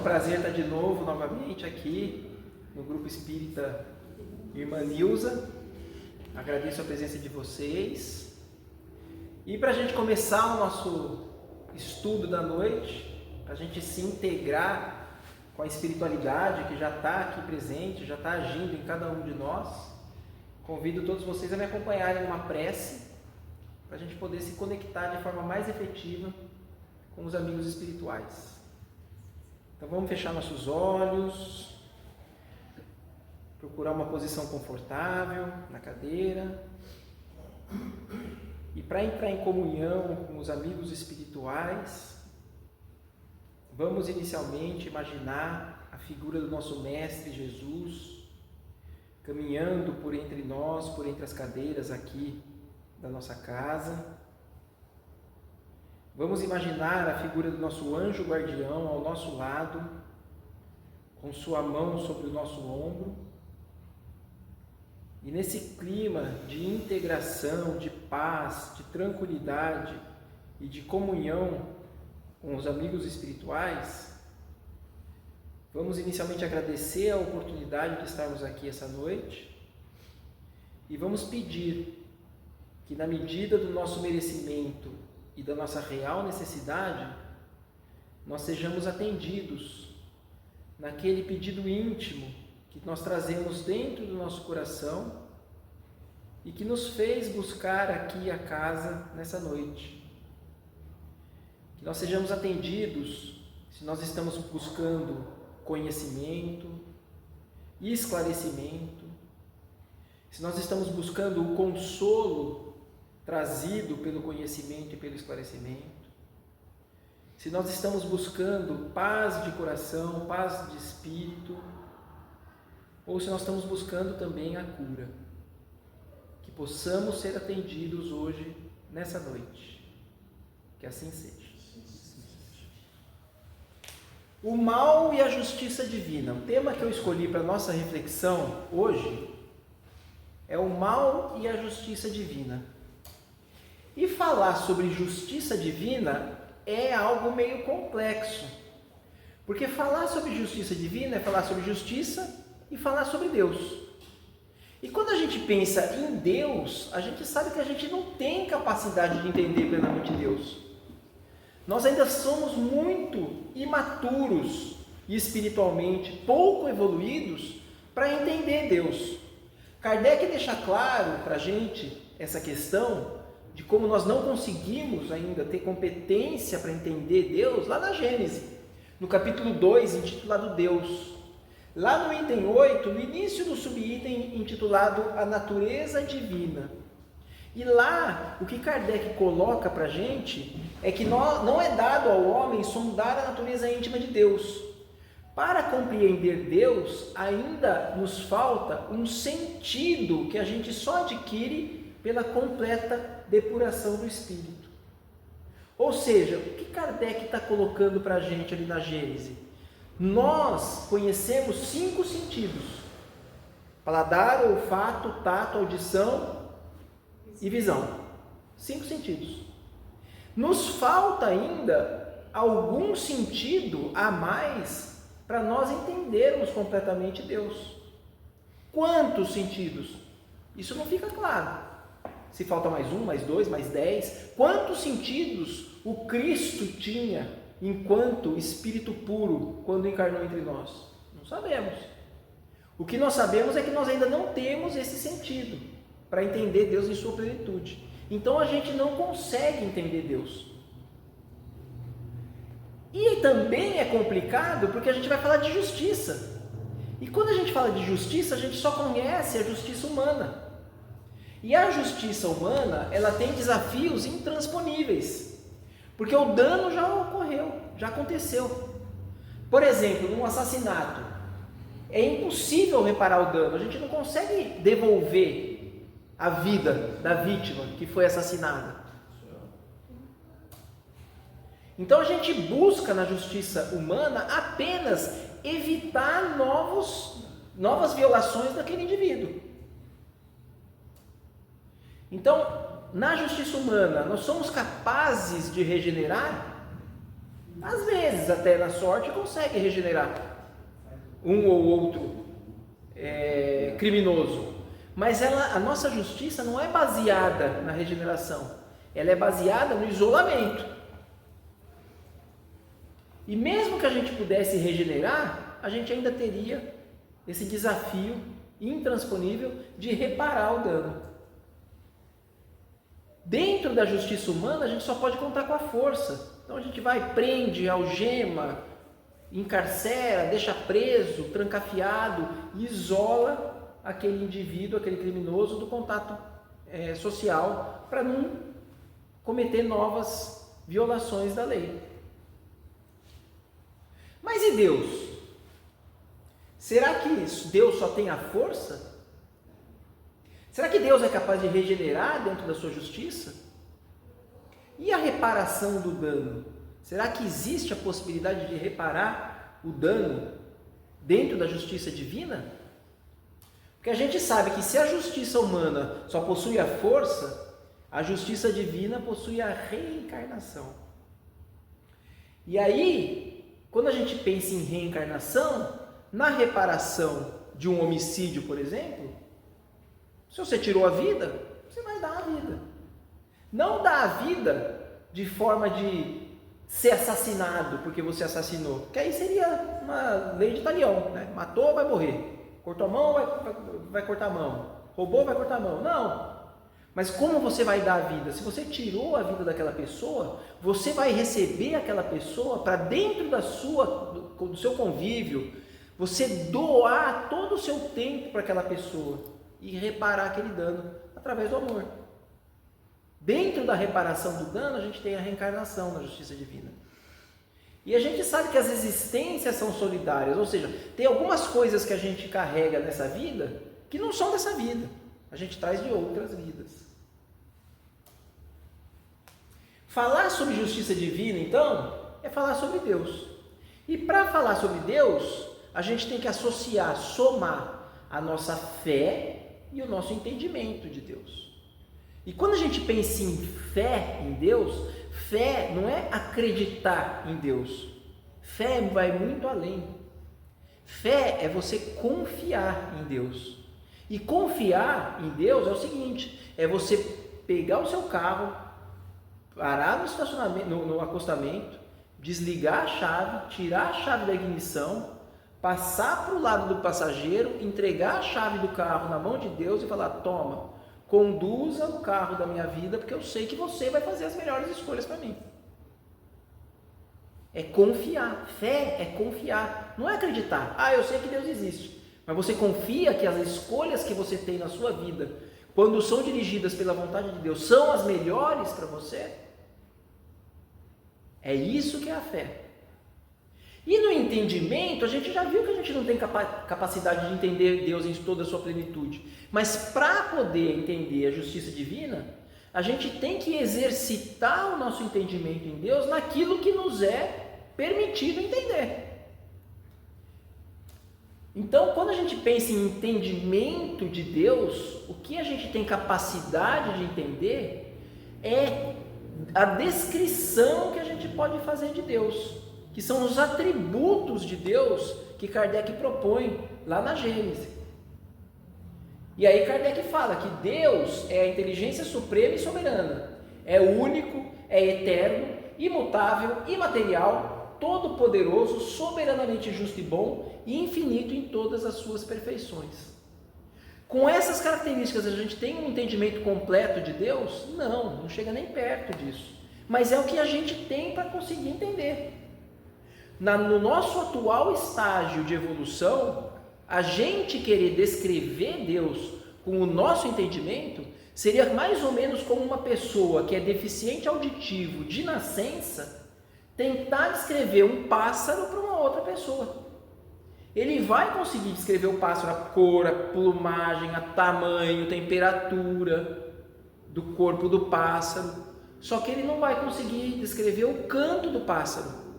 um prazer estar de novo, novamente aqui no Grupo Espírita Irmã Nilza. Agradeço a presença de vocês. E para a gente começar o nosso estudo da noite, para a gente se integrar com a espiritualidade que já está aqui presente, já está agindo em cada um de nós, convido todos vocês a me acompanharem numa prece, para a gente poder se conectar de forma mais efetiva com os amigos espirituais. Então vamos fechar nossos olhos, procurar uma posição confortável na cadeira. E para entrar em comunhão com os amigos espirituais, vamos inicialmente imaginar a figura do nosso Mestre Jesus caminhando por entre nós, por entre as cadeiras aqui da nossa casa. Vamos imaginar a figura do nosso anjo guardião ao nosso lado, com sua mão sobre o nosso ombro. E nesse clima de integração, de paz, de tranquilidade e de comunhão com os amigos espirituais, vamos inicialmente agradecer a oportunidade de estarmos aqui essa noite e vamos pedir que, na medida do nosso merecimento e da nossa real necessidade, nós sejamos atendidos naquele pedido íntimo que nós trazemos dentro do nosso coração e que nos fez buscar aqui a casa nessa noite. Que nós sejamos atendidos se nós estamos buscando conhecimento e esclarecimento, se nós estamos buscando o consolo trazido pelo conhecimento e pelo esclarecimento, se nós estamos buscando paz de coração, paz de espírito, ou se nós estamos buscando também a cura. Que possamos ser atendidos hoje, nessa noite. Que assim seja. O mal e a justiça divina. O tema que eu escolhi para a nossa reflexão hoje é o mal e a justiça divina. E falar sobre justiça divina é algo meio complexo, porque falar sobre justiça divina é falar sobre justiça e falar sobre Deus. E quando a gente pensa em Deus, a gente sabe que a gente não tem capacidade de entender plenamente Deus. Nós ainda somos muito imaturos e espiritualmente pouco evoluídos para entender Deus. Kardec deixa claro para a gente essa questão de como nós não conseguimos ainda ter competência para entender Deus lá na Gênesis, no capítulo 2, intitulado Deus. Lá no item 8, no início do subitem intitulado A Natureza Divina. E lá, o que Kardec coloca para a gente é que não é dado ao homem sondar a natureza íntima de Deus. Para compreender Deus, ainda nos falta um sentido que a gente só adquire pela completa depuração do espírito. Ou seja, o que Kardec está colocando para a gente ali na Gênese? Nós conhecemos 5 sentidos: paladar, olfato, tato, audição e visão. 5 sentidos. Nos falta ainda algum sentido a mais para nós entendermos completamente Deus. Quantos sentidos? Isso não fica claro. Se falta mais 1, mais 2, mais 10, quantos sentidos o Cristo tinha enquanto Espírito puro quando encarnou entre nós? Não sabemos. O que nós sabemos é que nós ainda não temos esse sentido para entender Deus em sua plenitude. Então a gente não consegue entender Deus. E também é complicado porque a gente vai falar de justiça. E quando a gente fala de justiça, a gente só conhece a justiça humana. E a justiça humana, ela tem desafios intransponíveis, porque o dano já ocorreu, já aconteceu. Por exemplo, num assassinato, é impossível reparar o dano, a gente não consegue devolver a vida da vítima que foi assassinada. Então a gente busca na justiça humana apenas evitar novas violações daquele indivíduo. Então, na justiça humana, nós somos capazes de regenerar? Às vezes, até na sorte, consegue regenerar um ou outro criminoso. Mas a nossa justiça não é baseada na regeneração. Ela é baseada no isolamento. E mesmo que a gente pudesse regenerar, a gente ainda teria esse desafio intransponível de reparar o dano. Dentro da justiça humana, a gente só pode contar com a força. Então a gente vai, prende, algema, encarcera, deixa preso, trancafiado, isola aquele indivíduo, aquele criminoso do contato social para não cometer novas violações da lei. Mas e Deus? Será que Deus só tem a força? Será que Deus é capaz de regenerar dentro da sua justiça? E a reparação do dano? Será que existe a possibilidade de reparar o dano dentro da justiça divina? Porque a gente sabe que se a justiça humana só possui a força, a justiça divina possui a reencarnação. E aí, quando a gente pensa em reencarnação, na reparação de um homicídio, por exemplo, se você tirou a vida, você vai dar a vida. Não dá a vida de forma de ser assassinado porque você assassinou, porque aí seria uma lei de talião, né? Matou, vai morrer. Cortou a mão, vai cortar a mão. Roubou, vai cortar a mão. Não. Mas como você vai dar a vida? Se você tirou a vida daquela pessoa, você vai receber aquela pessoa para dentro do seu convívio, você doar todo o seu tempo para aquela pessoa e reparar aquele dano através do amor. Dentro da reparação do dano, a gente tem a reencarnação na justiça divina. E a gente sabe que as existências são solidárias, ou seja, tem algumas coisas que a gente carrega nessa vida que não são dessa vida. A gente traz de outras vidas. Falar sobre justiça divina, então, é falar sobre Deus. E para falar sobre Deus, a gente tem que associar, somar a nossa fé e o nosso entendimento de Deus. E quando a gente pensa em fé em Deus, fé não é acreditar em Deus. Fé vai muito além. Fé é você confiar em Deus. E confiar em Deus é o seguinte, é você pegar o seu carro, parar no estacionamento, no acostamento, desligar a chave, tirar a chave da ignição, passar para o lado do passageiro, entregar a chave do carro na mão de Deus e falar: toma, conduza o carro da minha vida, porque eu sei que você vai fazer as melhores escolhas para mim. É confiar. Fé é confiar. Não é acreditar. Eu sei que Deus existe. Mas você confia que as escolhas que você tem na sua vida, quando são dirigidas pela vontade de Deus, são as melhores para você? É isso que é a fé. E no entendimento, a gente já viu que a gente não tem capacidade de entender Deus em toda a sua plenitude. Mas para poder entender a justiça divina, a gente tem que exercitar o nosso entendimento em Deus naquilo que nos é permitido entender. Então, quando a gente pensa em entendimento de Deus, o que a gente tem capacidade de entender é a descrição que a gente pode fazer de Deus, que são os atributos de Deus que Kardec propõe lá na Gênesis. E aí Kardec fala que Deus é a inteligência suprema e soberana, é único, é eterno, imutável, imaterial, todo-poderoso, soberanamente justo e bom e infinito em todas as suas perfeições. Com essas características a gente tem um entendimento completo de Deus? Não chega nem perto disso. Mas é o que a gente tem para conseguir entender. No nosso atual estágio de evolução, a gente querer descrever Deus com o nosso entendimento seria mais ou menos como uma pessoa que é deficiente auditivo de nascença tentar descrever um pássaro para uma outra pessoa. Ele vai conseguir descrever o pássaro, a cor, a plumagem, a tamanho, temperatura do corpo do pássaro, só que ele não vai conseguir descrever o canto do pássaro.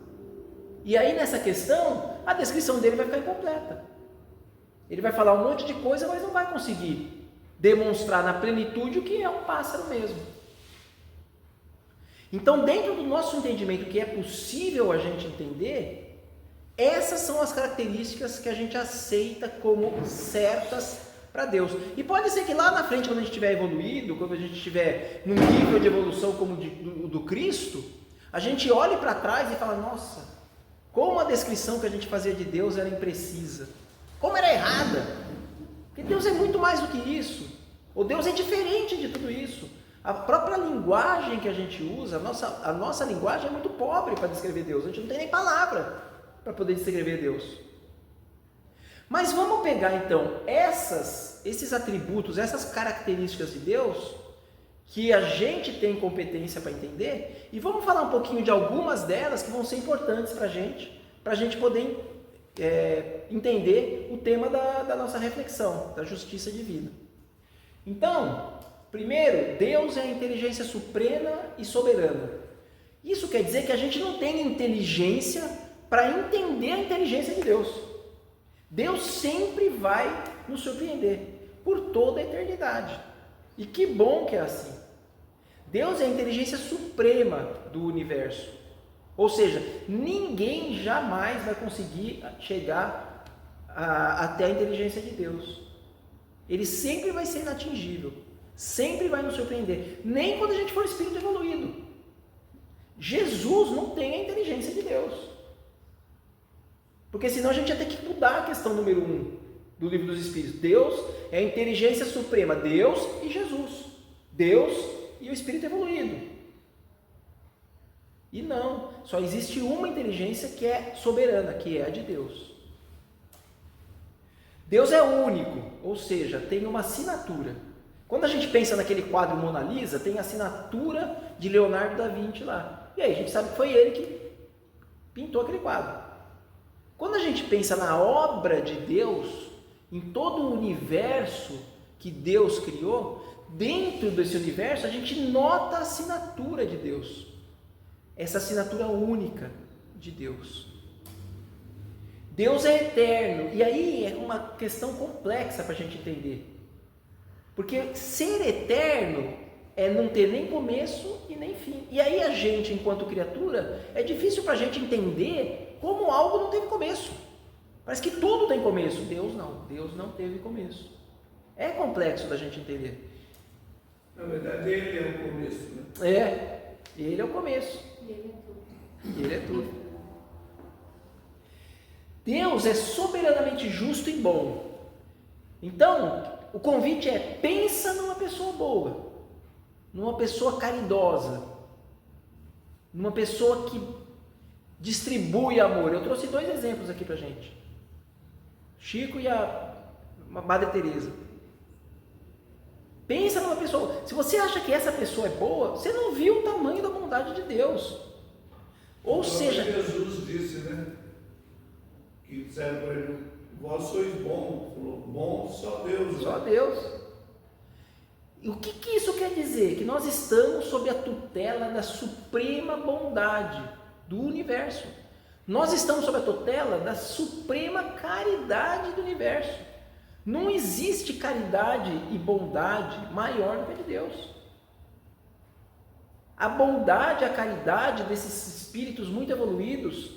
E aí nessa questão, a descrição dele vai ficar incompleta. Ele vai falar um monte de coisa, mas não vai conseguir demonstrar na plenitude o que é um pássaro mesmo. Então, dentro do nosso entendimento, que é possível a gente entender, essas são as características que a gente aceita como certas para Deus. E pode ser que lá na frente, quando a gente estiver evoluído, quando a gente estiver num nível de evolução como do Cristo, a gente olhe para trás e fala, nossa, como a descrição que a gente fazia de Deus era imprecisa, como era errada, porque Deus é muito mais do que isso, ou Deus é diferente de tudo isso. A própria linguagem que a gente usa, a nossa linguagem é muito pobre para descrever Deus, a gente não tem nem palavra para poder descrever Deus. Mas vamos pegar então esses atributos, essas características de Deus, que a gente tem competência para entender, e vamos falar um pouquinho de algumas delas que vão ser importantes para a gente poder entender o tema da nossa reflexão, da justiça divina. Então, primeiro, Deus é a inteligência suprema e soberana. Isso quer dizer que a gente não tem inteligência para entender a inteligência de Deus. Deus sempre vai nos surpreender por toda a eternidade. E que bom que é assim. Deus é a inteligência suprema do universo. Ou seja, ninguém jamais vai conseguir chegar até a inteligência de Deus. Ele sempre vai ser inatingível. Sempre vai nos surpreender. Nem quando a gente for espírito evoluído. Jesus não tem a inteligência de Deus. Porque senão a gente ia ter que mudar a questão número 1 do Livro dos Espíritos. Deus é a inteligência suprema, Deus e Jesus. Deus e o espírito evoluído. E não, só existe uma inteligência que é soberana, que é a de Deus. Deus é único, ou seja, tem uma assinatura. Quando a gente pensa naquele quadro Mona Lisa, tem a assinatura de Leonardo da Vinci lá. E aí a gente sabe que foi ele que pintou aquele quadro. Quando a gente pensa na obra de Deus, em todo o universo que Deus criou, dentro desse universo a gente nota a assinatura de Deus. Essa assinatura única de Deus. Deus é eterno, e aí é uma questão complexa para a gente entender. Porque ser eterno é não ter nem começo e nem fim. E aí a gente, enquanto criatura, é difícil para a gente entender como algo não teve começo. Parece que tudo tem começo. Deus não teve começo. É complexo da gente entender. Na verdade, ele é o começo, né? Ele é o começo. E ele é tudo. Ele é tudo. Deus é soberanamente justo e bom. Então, o convite é: pensa numa pessoa boa, numa pessoa caridosa, numa pessoa que distribui amor. Eu trouxe 2 exemplos aqui pra gente. Chico e a Madre Teresa. Pensa numa pessoa. Se você acha que essa pessoa é boa, você não viu o tamanho da bondade de Deus. Ou seja, Jesus disse, né? Que disseram para ele: vós sois bom. Falou: bom só Deus. Só Deus. E o que isso quer dizer? Que nós estamos sob a tutela da suprema bondade do universo. Nós estamos sob a tutela da suprema caridade do universo. Não existe caridade e bondade maior do que a de Deus. A bondade, a caridade desses espíritos muito evoluídos,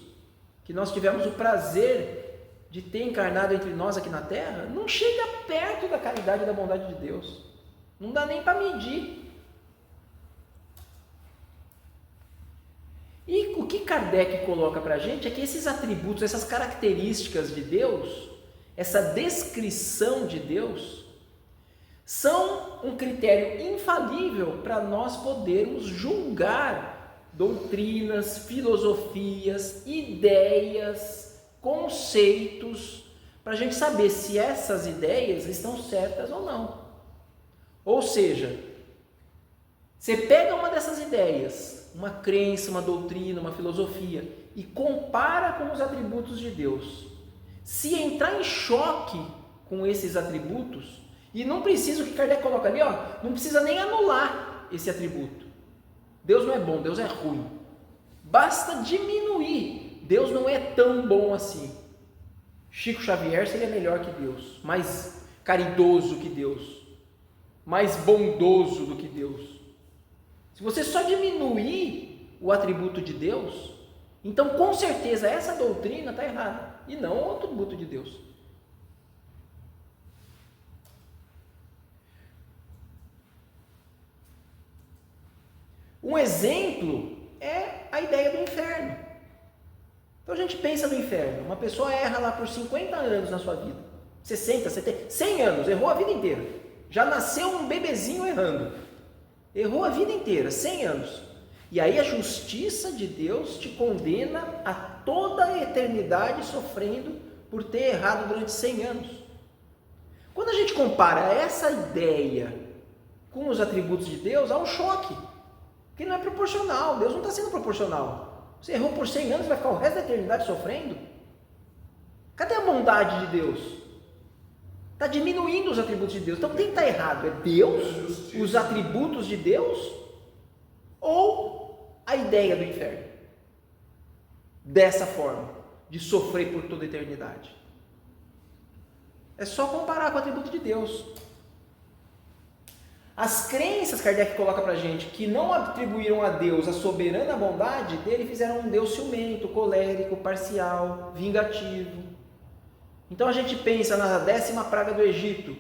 que nós tivemos o prazer de ter encarnado entre nós aqui na Terra, não chega perto da caridade e da bondade de Deus. Não dá nem para medir. E o que Kardec coloca para a gente é que esses atributos, essas características de Deus, essa descrição de Deus, são um critério infalível para nós podermos julgar doutrinas, filosofias, ideias, conceitos, para a gente saber se essas ideias estão certas ou não. Ou seja, você pega uma dessas ideias, uma crença, uma doutrina, uma filosofia, e compara com os atributos de Deus. Se entrar em choque com esses atributos, e não precisa, o que Kardec coloca ali, não precisa nem anular esse atributo. Deus não é bom, Deus é ruim. Basta diminuir. Deus não é tão bom assim. Chico Xavier seria melhor que Deus, mais caridoso que Deus, mais bondoso do que Deus. Se você só diminuir o atributo de Deus, então com certeza essa doutrina está errada, e não o atributo de Deus. Um exemplo é a ideia do inferno. Então a gente pensa no inferno, uma pessoa erra lá por 50 anos na sua vida, 60, 70, 100 anos, errou a vida inteira, já nasceu um bebezinho errando, errou a vida inteira, 100 anos, e aí a justiça de Deus te condena a toda a eternidade sofrendo por ter errado durante 100 anos. Quando a gente compara essa ideia com os atributos de Deus, há um choque, que não é proporcional, Deus não está sendo proporcional. Você errou por 100 anos e vai ficar o resto da eternidade sofrendo? Cadê a bondade de Deus? Está diminuindo os atributos de Deus. Então quem está errado? É Deus? Os atributos de Deus? Ou a ideia do inferno? Dessa forma, de sofrer por toda a eternidade. É só comparar com o atributo de Deus. As crenças que Kardec coloca para a gente, que não atribuíram a Deus a soberana bondade dele, fizeram um Deus ciumento, colérico, parcial, vingativo. Então a gente pensa na 10ª praga do Egito.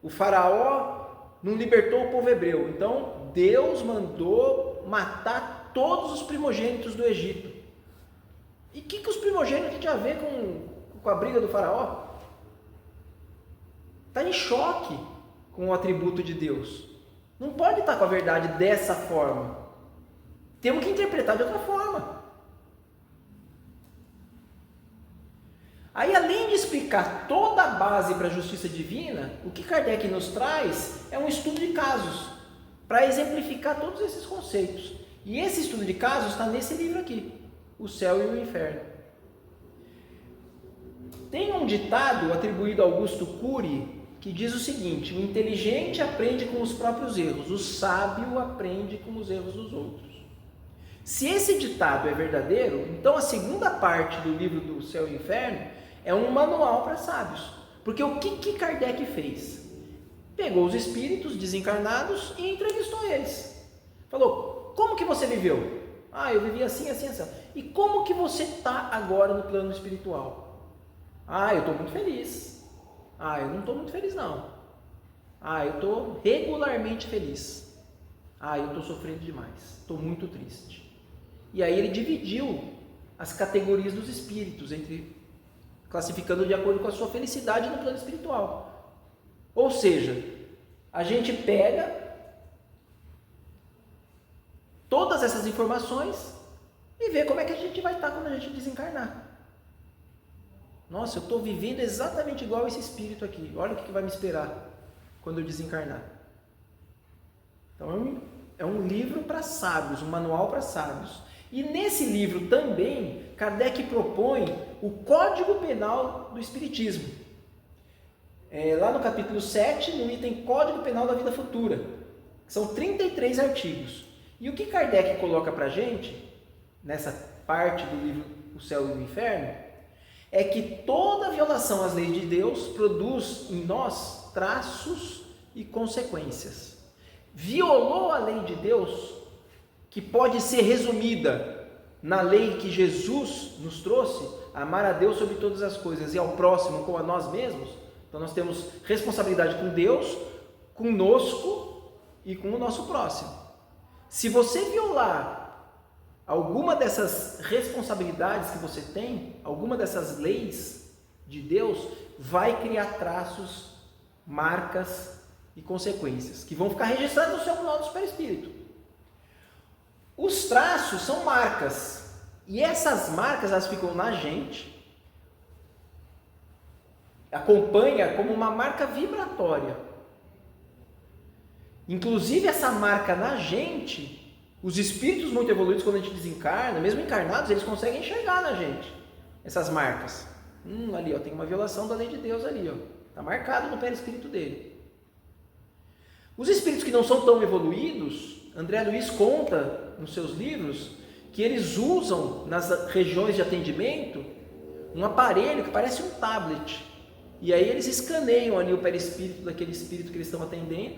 O faraó não libertou o povo hebreu. Então Deus mandou matar todos os primogênitos do Egito. E o que os primogênitos tinham a ver com a briga do faraó? Está em choque com o atributo de Deus. Não pode estar com a verdade dessa forma. Temos que interpretar de outra forma. Aí, além de explicar toda a base para a justiça divina, o que Kardec nos traz é um estudo de casos, para exemplificar todos esses conceitos. E esse estudo de casos está nesse livro aqui, O Céu e o Inferno. Tem um ditado atribuído a Augusto Cury, que diz o seguinte: o inteligente aprende com os próprios erros, o sábio aprende com os erros dos outros. Se esse ditado é verdadeiro, então a segunda parte do livro do Céu e Inferno é um manual para sábios. Porque o que Kardec fez? Pegou os espíritos desencarnados e entrevistou eles. Falou: como que você viveu? Eu vivi assim, assim, assim. E como que você está agora no plano espiritual? Eu estou muito feliz. Eu não estou muito feliz não. Eu estou regularmente feliz. Eu estou sofrendo demais. Estou muito triste. E aí ele dividiu as categorias dos espíritos, classificando de acordo com a sua felicidade no plano espiritual. Ou seja, a gente pega todas essas informações e vê como é que a gente vai estar quando a gente desencarnar. Nossa, eu estou vivendo exatamente igual esse espírito aqui. Olha o que vai me esperar quando eu desencarnar. Então é um livro para sábios, um manual para sábios. E nesse livro também, Kardec propõe o Código Penal do Espiritismo. Lá no capítulo 7, no item Código Penal da Vida Futura. São 33 artigos. E o que Kardec coloca para a gente, nessa parte do livro O Céu e o Inferno, é que toda violação às leis de Deus produz em nós traços e consequências. Violou a lei de Deus, que pode ser resumida na lei que Jesus nos trouxe, amar a Deus sobre todas as coisas e ao próximo como a nós mesmos. Então nós temos responsabilidade com Deus, conosco e com o nosso próximo. Se você violar alguma dessas responsabilidades que você tem, alguma dessas leis de Deus, vai criar traços, marcas e consequências, que vão ficar registrados no seu manual do Superespírito. Os traços são marcas, e essas marcas elas ficam na gente, acompanha como uma marca vibratória. Inclusive essa marca na gente, os espíritos muito evoluídos, quando a gente desencarna, mesmo encarnados, eles conseguem enxergar na gente essas marcas. Ali, tem uma violação da lei de Deus ali, está marcado no perispírito dele. Os espíritos que não são tão evoluídos, André Luiz conta nos seus livros que eles usam nas regiões de atendimento um aparelho que parece um tablet. E aí eles escaneiam ali o perispírito daquele espírito que eles estão atendendo,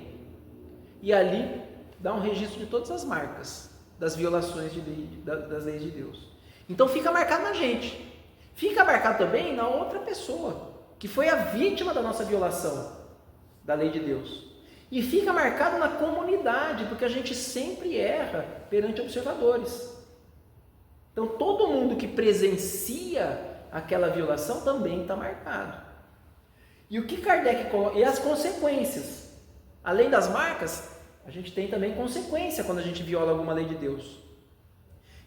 e ali dá um registro de todas as marcas das violações das leis de Deus. Então fica marcado na gente. Fica marcado também na outra pessoa, que foi a vítima da nossa violação da lei de Deus. E fica marcado na comunidade, porque a gente sempre erra perante observadores. Então todo mundo que presencia aquela violação também está marcado. E o que Kardec coloca? E as consequências. Além das marcas, a gente tem também consequência quando a gente viola alguma lei de Deus.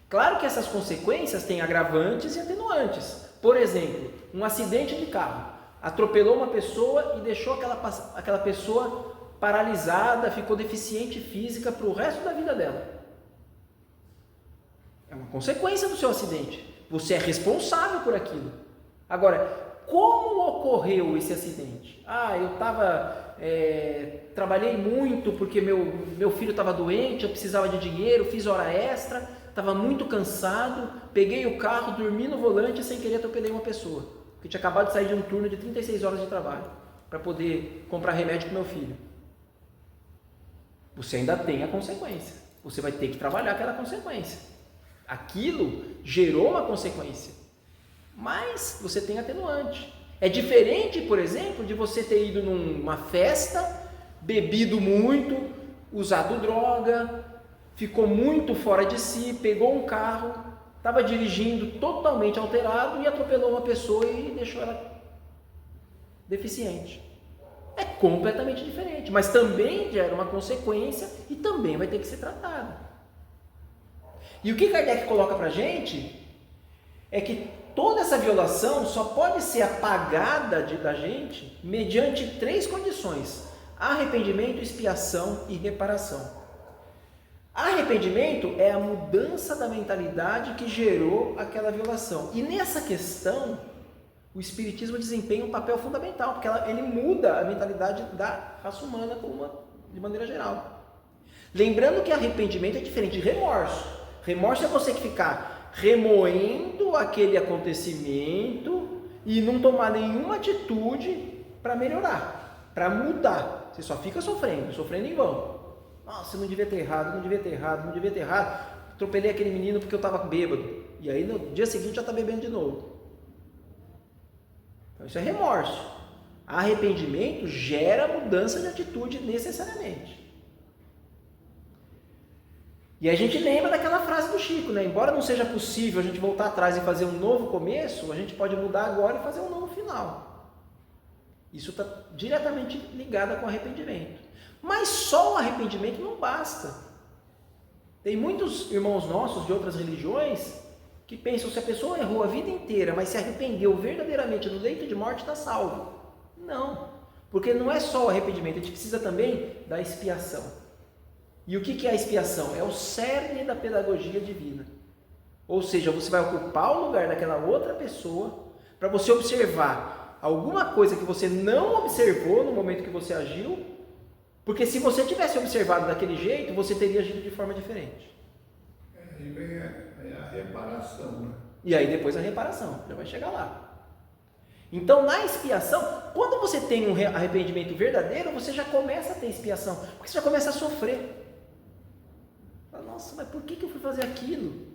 Claro que essas consequências têm agravantes e atenuantes. Por exemplo, um acidente de carro. Atropelou uma pessoa e deixou aquela pessoa paralisada, ficou deficiente física para o resto da vida dela. É uma consequência do seu acidente. Você é responsável por aquilo. Agora, como ocorreu esse acidente? Trabalhei muito porque meu filho estava doente, eu precisava de dinheiro, fiz hora extra, estava muito cansado, peguei o carro, dormi no volante e sem querer atropelei uma pessoa, porque tinha acabado de sair de um turno de 36 horas de trabalho para poder comprar remédio para o meu filho. Você ainda tem a consequência. Você vai ter que trabalhar aquela consequência. Aquilo gerou uma consequência. Mas você tem atenuante. É diferente, por exemplo, de você ter ido numa festa, bebido muito, usado droga, ficou muito fora de si, pegou um carro, estava dirigindo totalmente alterado e atropelou uma pessoa e deixou ela deficiente. É completamente diferente, mas também gera uma consequência e também vai ter que ser tratado. E o que Kardec coloca para a gente é que toda essa violação só pode ser apagada da gente mediante 3 condições: arrependimento, expiação e reparação. Arrependimento é a mudança da mentalidade que gerou aquela violação. E nessa questão, o Espiritismo desempenha um papel fundamental, porque ele muda a mentalidade da raça humana de maneira geral. Lembrando que arrependimento é diferente de remorso. Remorso é você que ficar remoendo aquele acontecimento e não tomar nenhuma atitude para melhorar, para mudar. Você só fica sofrendo em vão. Nossa, não devia ter errado. Atropelei aquele menino porque eu estava bêbado. E aí no dia seguinte já está bebendo de novo. Então isso é remorso. Arrependimento gera mudança de atitude necessariamente. E a gente lembra daquela frase do Chico, né? Embora não seja possível a gente voltar atrás e fazer um novo começo, a gente pode mudar agora e fazer um novo final. Isso está diretamente ligado com o arrependimento. Mas só o arrependimento não basta. Tem muitos irmãos nossos de outras religiões que pensam que se a pessoa errou a vida inteira, mas se arrependeu verdadeiramente no leito de morte, está salvo. Não, porque não é só o arrependimento, a gente precisa também da expiação. E o que é a expiação? É o cerne da pedagogia divina. Ou seja, você vai ocupar o lugar daquela outra pessoa para você observar alguma coisa que você não observou no momento que você agiu, porque se você tivesse observado daquele jeito, você teria agido de forma diferente. Aí vem a reparação, né? E aí depois a reparação, já vai chegar lá. Então, na expiação, quando você tem um arrependimento verdadeiro, você já começa a ter expiação, porque você já começa a sofrer. Nossa, mas por que eu fui fazer aquilo?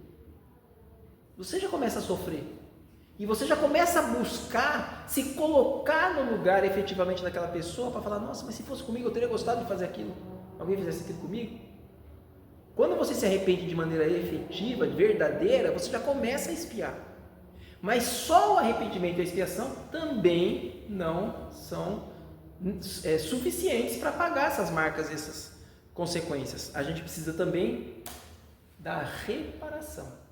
Você já começa a sofrer. E você já começa a buscar se colocar no lugar efetivamente daquela pessoa para falar, nossa, mas se fosse comigo eu teria gostado de fazer aquilo. Alguém fizesse aquilo comigo? Quando você se arrepende de maneira efetiva, verdadeira, você já começa a expiar. Mas só o arrependimento e a expiação também não são suficientes para apagar essas marcas, essas consequências. A gente precisa também da reparação.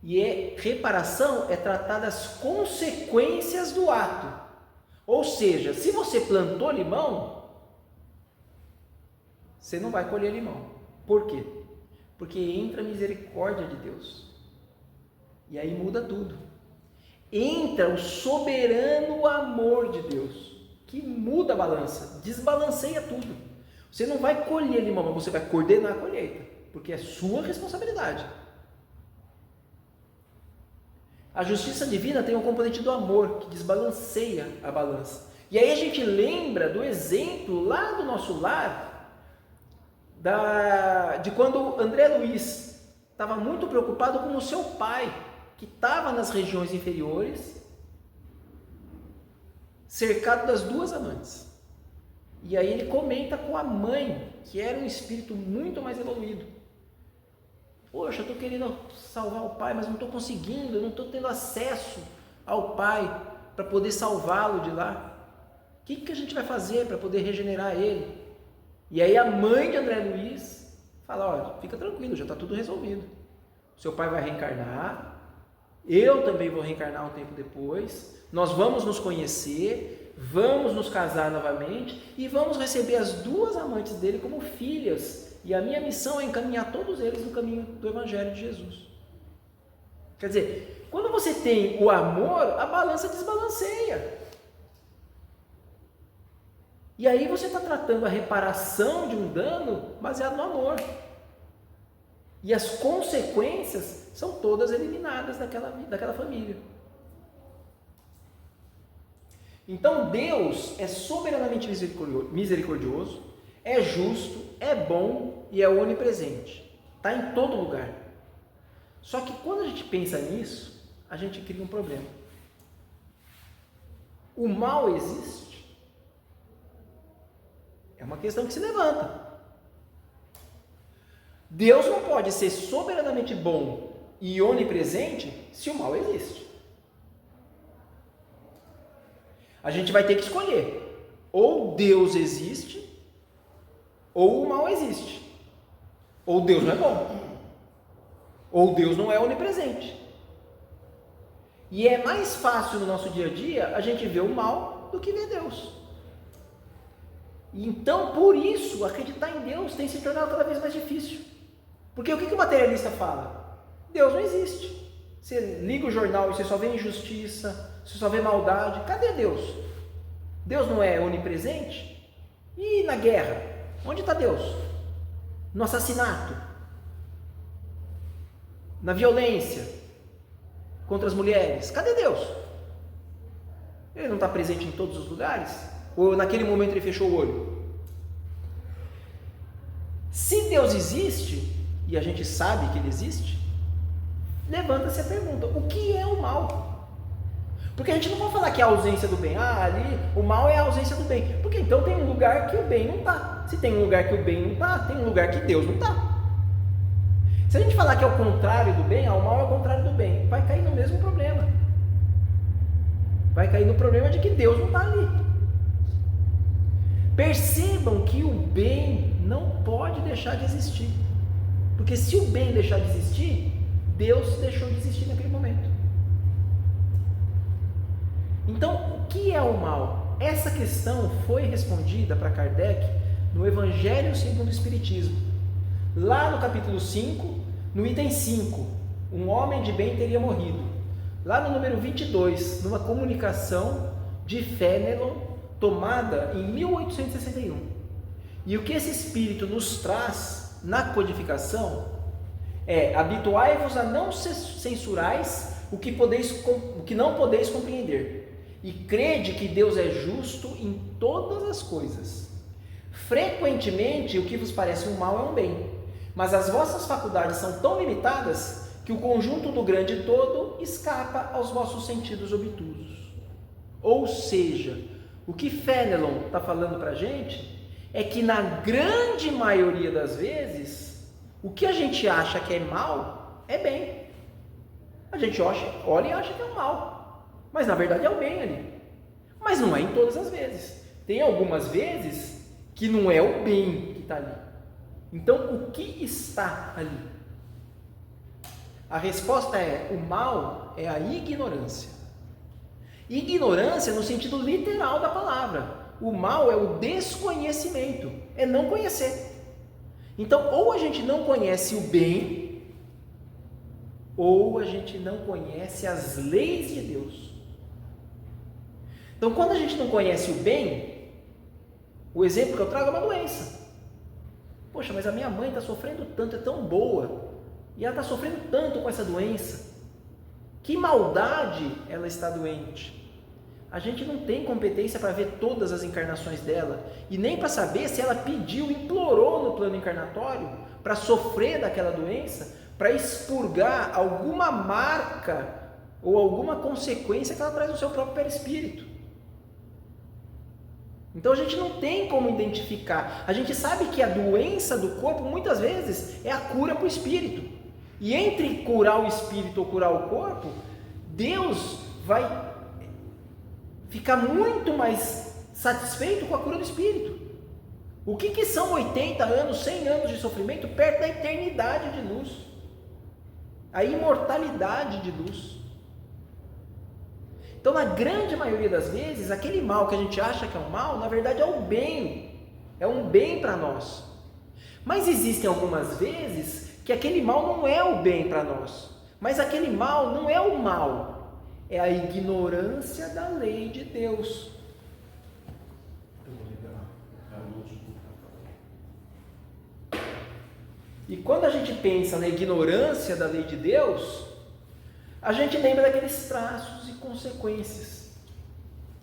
E reparação é tratar das consequências do ato. Ou seja, se você plantou limão, você não vai colher limão. Por quê? Porque entra a misericórdia de Deus. E aí muda tudo. Entra o soberano amor de Deus, que muda a balança, desbalanceia tudo. Você não vai colher limão, mas você vai coordenar a colheita, porque é sua responsabilidade. A justiça divina tem um componente do amor, que desbalanceia a balança. E aí a gente lembra do exemplo lá do nosso lar, de quando André Luiz estava muito preocupado com o seu pai, que estava nas regiões inferiores, cercado das duas amantes. E aí ele comenta com a mãe, que era um espírito muito mais evoluído. Poxa, eu estou querendo salvar o pai, mas não estou conseguindo, eu não estou tendo acesso ao pai para poder salvá-lo de lá. O que a gente vai fazer para poder regenerar ele? E aí a mãe de André Luiz fala, olha, fica tranquilo, já está tudo resolvido. Seu pai vai reencarnar, eu também vou reencarnar um tempo depois, nós vamos nos conhecer, vamos nos casar novamente e vamos receber as duas amantes dele como filhas. E a minha missão é encaminhar todos eles no caminho do Evangelho de Jesus. Quer dizer, quando você tem o amor, a balança desbalanceia. E aí você está tratando a reparação de um dano baseado no amor. E as consequências são todas eliminadas daquela família. Então Deus é soberanamente misericordioso, é justo, é bom e é onipresente. Está em todo lugar. Só que quando a gente pensa nisso, a gente cria um problema. O mal existe? É uma questão que se levanta. Deus não pode ser soberanamente bom e onipresente se o mal existe. A gente vai ter que escolher. Ou Deus existe, ou o mal existe. Ou Deus não é bom, ou Deus não é onipresente. E é mais fácil no nosso dia a dia a gente ver o mal do que ver Deus. Então, por isso, acreditar em Deus tem se tornado cada vez mais difícil. Porque o que o materialista fala? Deus não existe. Você liga o jornal e você só vê injustiça, você só vê maldade. Cadê Deus? Deus não é onipresente? E na guerra? Onde está Deus? No assassinato? Na violência contra as mulheres? Cadê Deus? Ele não está presente em todos os lugares? Ou naquele momento ele fechou o olho? Se Deus existe, e a gente sabe que ele existe, levanta-se a pergunta, o que é o mal? Porque a gente não pode falar que é a ausência do bem. Ali o mal é a ausência do bem. Porque então tem um lugar que o bem não está. Se tem um lugar que o bem não está, tem um lugar que Deus não está. Se a gente falar que é o contrário do bem, o mal é o contrário do bem, vai cair no mesmo problema. Vai cair no problema de que Deus não está ali. Percebam que o bem não pode deixar de existir. Porque se o bem deixar de existir, Deus deixou de existir naquele momento. Então, o que é o mal? Essa questão foi respondida para Kardec no Evangelho segundo o Espiritismo. Lá no capítulo 5, no item 5, um homem de bem teria morrido. Lá no número 22, numa comunicação de Fénelon, tomada em 1861. E o que esse espírito nos traz na codificação é: habituai-vos a não censurais o que não podeis compreender, e crede que Deus é justo em todas as coisas. Frequentemente o que vos parece um mal é um bem, mas as vossas faculdades são tão limitadas que o conjunto do grande todo escapa aos vossos sentidos obtusos. Ou seja, o que Fénelon está falando para a gente é que na grande maioria das vezes, o que a gente acha que é mal é bem. A gente olha e acha que é um mal, mas na verdade é o bem ali. Mas não é em todas as vezes. Tem algumas vezes que não é o bem que está ali. Então, o que está ali? A resposta é: o mal é a ignorância. Ignorância no sentido literal da palavra. O mal é o desconhecimento, é não conhecer. Então, ou a gente não conhece o bem, ou a gente não conhece as leis de Deus. Então, quando a gente não conhece o bem, o exemplo que eu trago é uma doença. Poxa, mas a minha mãe está sofrendo tanto, é tão boa, e ela está sofrendo tanto com essa doença. Que maldade ela está doente? A gente não tem competência para ver todas as encarnações dela e nem para saber se ela pediu, implorou no plano encarnatório para sofrer daquela doença, para expurgar alguma marca ou alguma consequência que ela traz no seu próprio perispírito. Então a gente não tem como identificar. A gente sabe que a doença do corpo muitas vezes é a cura para o espírito. E entre curar o espírito ou curar o corpo, Deus vai ficar muito mais satisfeito com a cura do espírito. O que são 80 anos, 100 anos de sofrimento perto da eternidade de luz? A imortalidade de luz. Então, na grande maioria das vezes, aquele mal que a gente acha que é um mal, na verdade é um bem. É um bem para nós. Mas existem algumas vezes que aquele mal não é o bem para nós. Mas aquele mal não é o mal. É a ignorância da lei de Deus. E quando a gente pensa na ignorância da lei de Deus, a gente lembra daqueles traços e consequências.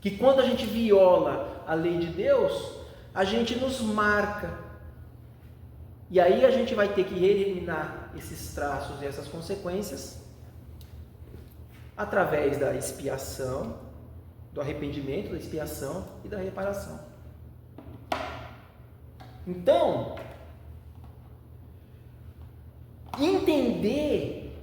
Que quando a gente viola a lei de Deus, a gente nos marca. E aí a gente vai ter que eliminar esses traços e essas consequências através da expiação, do arrependimento, da expiação e da reparação. Então, entender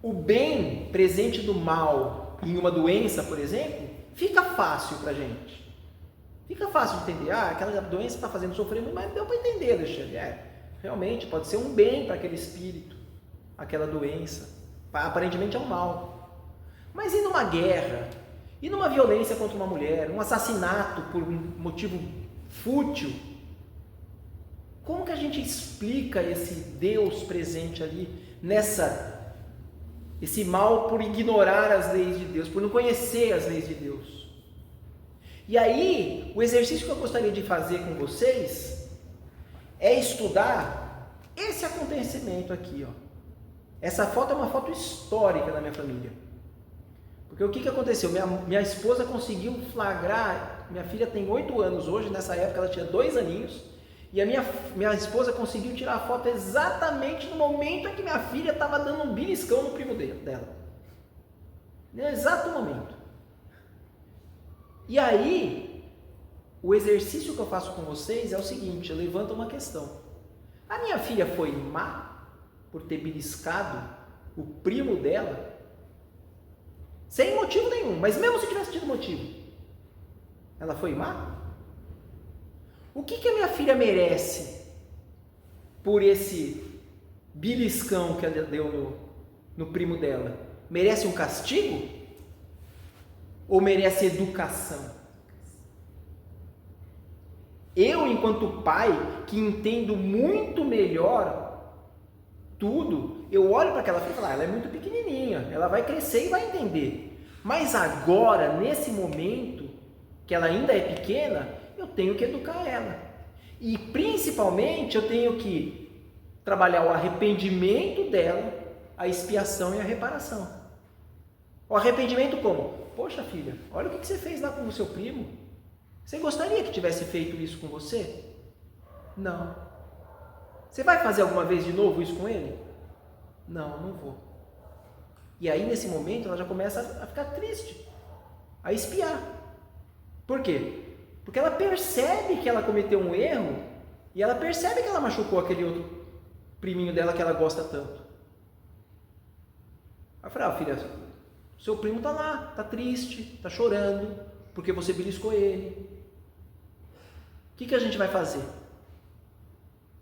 o bem presente do mal em uma doença, por exemplo, fica fácil para a gente. Fica fácil de entender. Aquela doença está fazendo sofrer, mas deu para entender, Alexandre. Realmente pode ser um bem para aquele espírito, aquela doença. Aparentemente é um mal. Mas e numa guerra? E numa violência contra uma mulher? Um assassinato por um motivo fútil? Como que a gente explica esse Deus presente ali, esse mal por ignorar as leis de Deus, por não conhecer as leis de Deus? E aí, o exercício que eu gostaria de fazer com vocês é estudar esse acontecimento aqui, ó. Essa foto é uma foto histórica da minha família. Porque o que aconteceu? Minha esposa conseguiu flagrar, minha filha tem 8 anos hoje, nessa época ela tinha 2 aninhos, e a minha esposa conseguiu tirar a foto exatamente no momento em que minha filha estava dando um beliscão no primo dela. No exato momento. E aí, o exercício que eu faço com vocês é o seguinte, eu levanto uma questão. A minha filha foi má por ter beliscado o primo dela, sem motivo nenhum, mas mesmo se tivesse tido motivo, ela foi má? O que a minha filha merece por esse beliscão que ela deu no primo dela? Merece um castigo? Ou merece educação? Eu, enquanto pai, que entendo muito melhor tudo, eu olho para aquela filha e falo, ela é muito pequenininha, ela vai crescer e vai entender. Mas agora, nesse momento, que ela ainda é pequena, eu tenho que educar ela. E principalmente eu tenho que trabalhar o arrependimento dela, a expiação e a reparação. O arrependimento como? Poxa filha, olha o que você fez lá com o seu primo. Você gostaria que tivesse feito isso com você? Não. Você vai fazer alguma vez de novo isso com ele? Não, não vou. E aí nesse momento ela já começa a ficar triste, a espiar. Por quê? Porque ela percebe que ela cometeu um erro e ela percebe que ela machucou aquele outro priminho dela que ela gosta tanto. Aí eu falei, filha, seu primo está lá, está triste, está chorando, porque você beliscou ele. O que a gente vai fazer?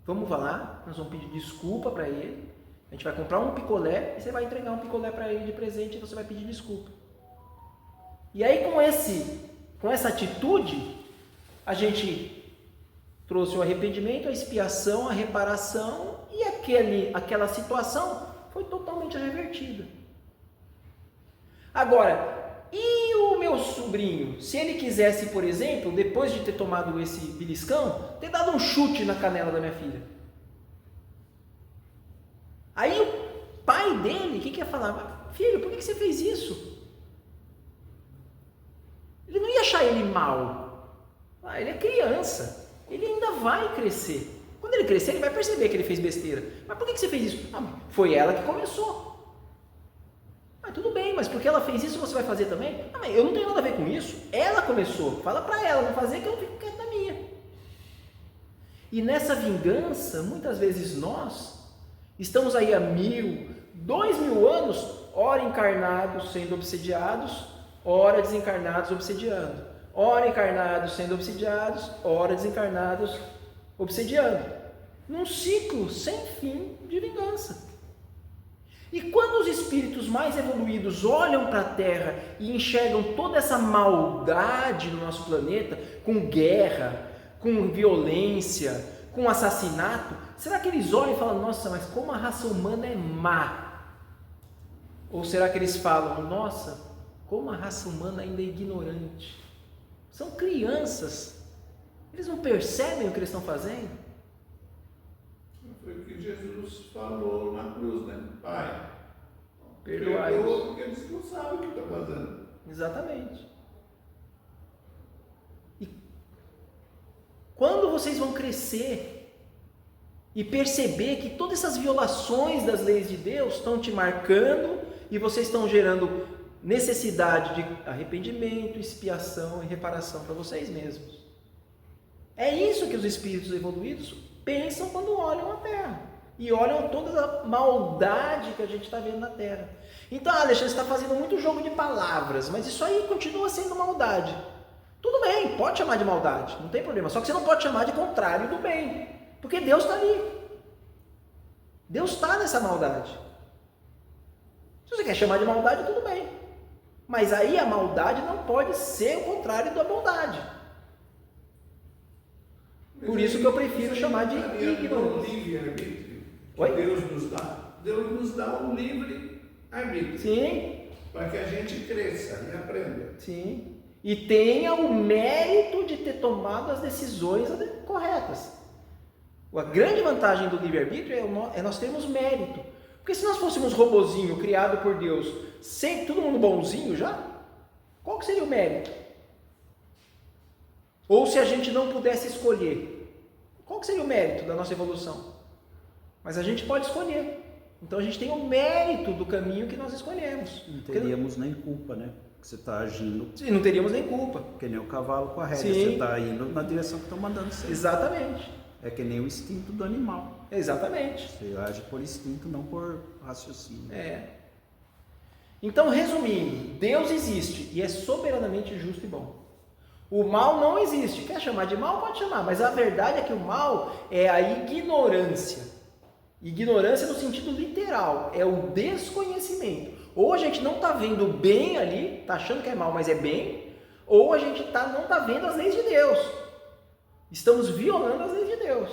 Vamos lá, nós vamos pedir desculpa para ele, a gente vai comprar um picolé e você vai entregar um picolé para ele de presente e você vai pedir desculpa. E aí com essa atitude, a gente trouxe o arrependimento, a expiação, a reparação e aquela situação foi totalmente revertida. Agora, e o meu sobrinho, se ele quisesse, por exemplo, depois de ter tomado esse beliscão, ter dado um chute na canela da minha filha? Aí o pai dele, o que ia falar? Filho, por que você fez isso? Ele não ia achar ele mal. Ele é criança, ele ainda vai crescer. Quando ele crescer, ele vai perceber que ele fez besteira. Mas por que você fez isso? Foi ela que começou. Tudo bem, mas porque ela fez isso, você vai fazer também? Mas eu não tenho nada a ver com isso. Ela começou. Fala para ela não fazer, que eu fico quieto na minha. E nessa vingança, muitas vezes nós estamos aí há 1000, 2000 anos, ora encarnados sendo obsidiados, ora desencarnados obsidiando. Ora encarnados sendo obsidiados, ora desencarnados obsidiando. Num ciclo sem fim de vingança. E quando os espíritos mais evoluídos olham para a Terra e enxergam toda essa maldade no nosso planeta, com guerra, com violência, com assassinato, será que eles olham e falam, nossa, mas como a raça humana é má? Ou será que eles falam, nossa, como a raça humana ainda é ignorante? São crianças, eles não percebem o que eles estão fazendo? Foi o que Jesus falou na cruz, né? Pai, perdoai-os, porque eles não sabem o que estão fazendo. Exatamente. E quando vocês vão crescer e perceber que todas essas violações das leis de Deus estão te marcando e vocês estão gerando necessidade de arrependimento, expiação e reparação para vocês mesmos. É isso que os espíritos evoluídos pensam quando olham a Terra e olham toda a maldade que a gente está vendo na Terra. Então, Alexandre, você está fazendo muito jogo de palavras, mas isso aí continua sendo maldade. Tudo bem, pode chamar de maldade, não tem problema, só que você não pode chamar de contrário do bem, porque Deus está ali. Deus está nessa maldade. Se você quer chamar de maldade, tudo bem, mas aí a maldade não pode ser o contrário da bondade. Por isso que eu prefiro chamar de ignorância. Livre-arbítrio. Oi? Deus nos dá. Deus nos dá um livre-arbítrio. Sim. Para que a gente cresça e aprenda. Sim. E tenha o mérito de ter tomado as decisões corretas. A grande vantagem do livre-arbítrio é nós termos mérito. Porque se nós fôssemos robozinho criado por Deus, sempre todo mundo bonzinho já, qual que seria o mérito? Ou se a gente não pudesse escolher, qual que seria o mérito da nossa evolução? Mas a gente pode escolher. Então a gente tem o mérito do caminho que nós escolhemos. Não teríamos nem culpa, né? Porque você está agindo. Sim, não teríamos nem culpa. Que nem o cavalo com a rédea. Sim. Você está indo na direção que estão mandando você. Exatamente. É que nem o instinto do animal. Exatamente. Você age por instinto, não por raciocínio. Então, resumindo, Deus existe e é soberanamente justo e bom. O mal não existe. Quer chamar de mal? Pode chamar. Mas a verdade é que o mal é a ignorância. Ignorância no sentido literal. É o desconhecimento. Ou a gente não está vendo o bem ali, está achando que é mal, mas é bem. Ou a gente não está vendo as leis de Deus. Estamos violando as leis de Deus.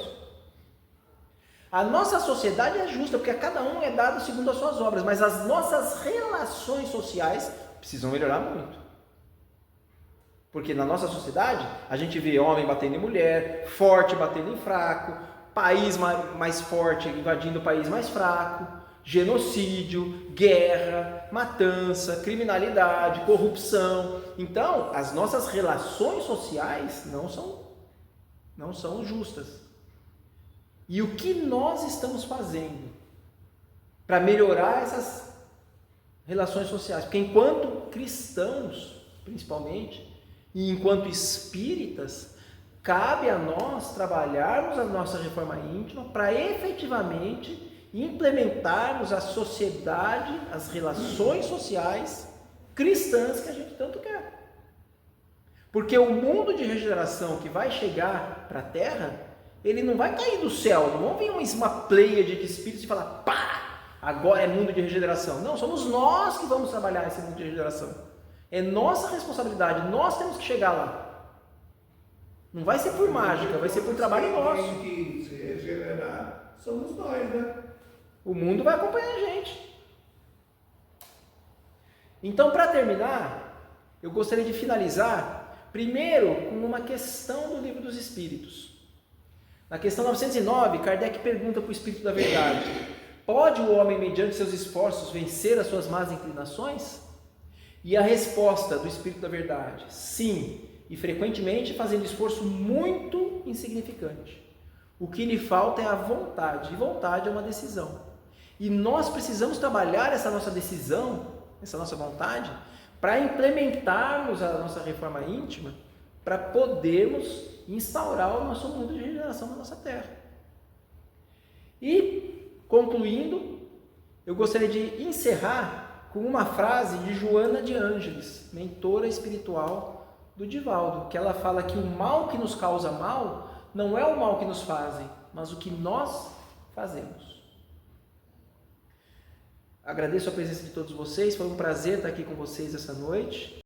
A nossa sociedade é justa, porque a cada um é dado segundo as suas obras. Mas as nossas relações sociais precisam melhorar muito. Porque na nossa sociedade, a gente vê homem batendo em mulher, forte batendo em fraco, país mais forte invadindo o país mais fraco, genocídio, guerra, matança, criminalidade, corrupção. Então, as nossas relações sociais não são justas. E o que nós estamos fazendo para melhorar essas relações sociais? Porque enquanto cristãos, principalmente, e enquanto espíritas, cabe a nós trabalharmos a nossa reforma íntima para efetivamente implementarmos a sociedade, as relações sociais cristãs que a gente tanto quer. Porque o mundo de regeneração que vai chegar para a Terra, ele não vai cair do céu, não vão vir uma pleiade de espíritos e falar, pá, agora é mundo de regeneração. Não, somos nós que vamos trabalhar esse mundo de regeneração. É nossa responsabilidade, nós temos que chegar lá. Não vai ser por mágica, vai ser por trabalho nosso. Quem se regenerar somos nós, né? O mundo vai acompanhar a gente. Então, para terminar, eu gostaria de finalizar, primeiro, com uma questão do Livro dos Espíritos. Na questão 909, Kardec pergunta para o Espírito da Verdade: pode o homem, mediante seus esforços, vencer as suas más inclinações? E a resposta do Espírito da Verdade, sim, e frequentemente fazendo esforço muito insignificante. O que lhe falta é a vontade, e vontade é uma decisão. E nós precisamos trabalhar essa nossa decisão, essa nossa vontade, para implementarmos a nossa reforma íntima, para podermos instaurar o nosso mundo de regeneração na nossa terra. E, concluindo, eu gostaria de encerrar com uma frase de Joana de Ângeles, mentora espiritual do Divaldo, que ela fala que o mal que nos causa mal não é o mal que nos fazem, mas o que nós fazemos. Agradeço a presença de todos vocês, foi um prazer estar aqui com vocês essa noite.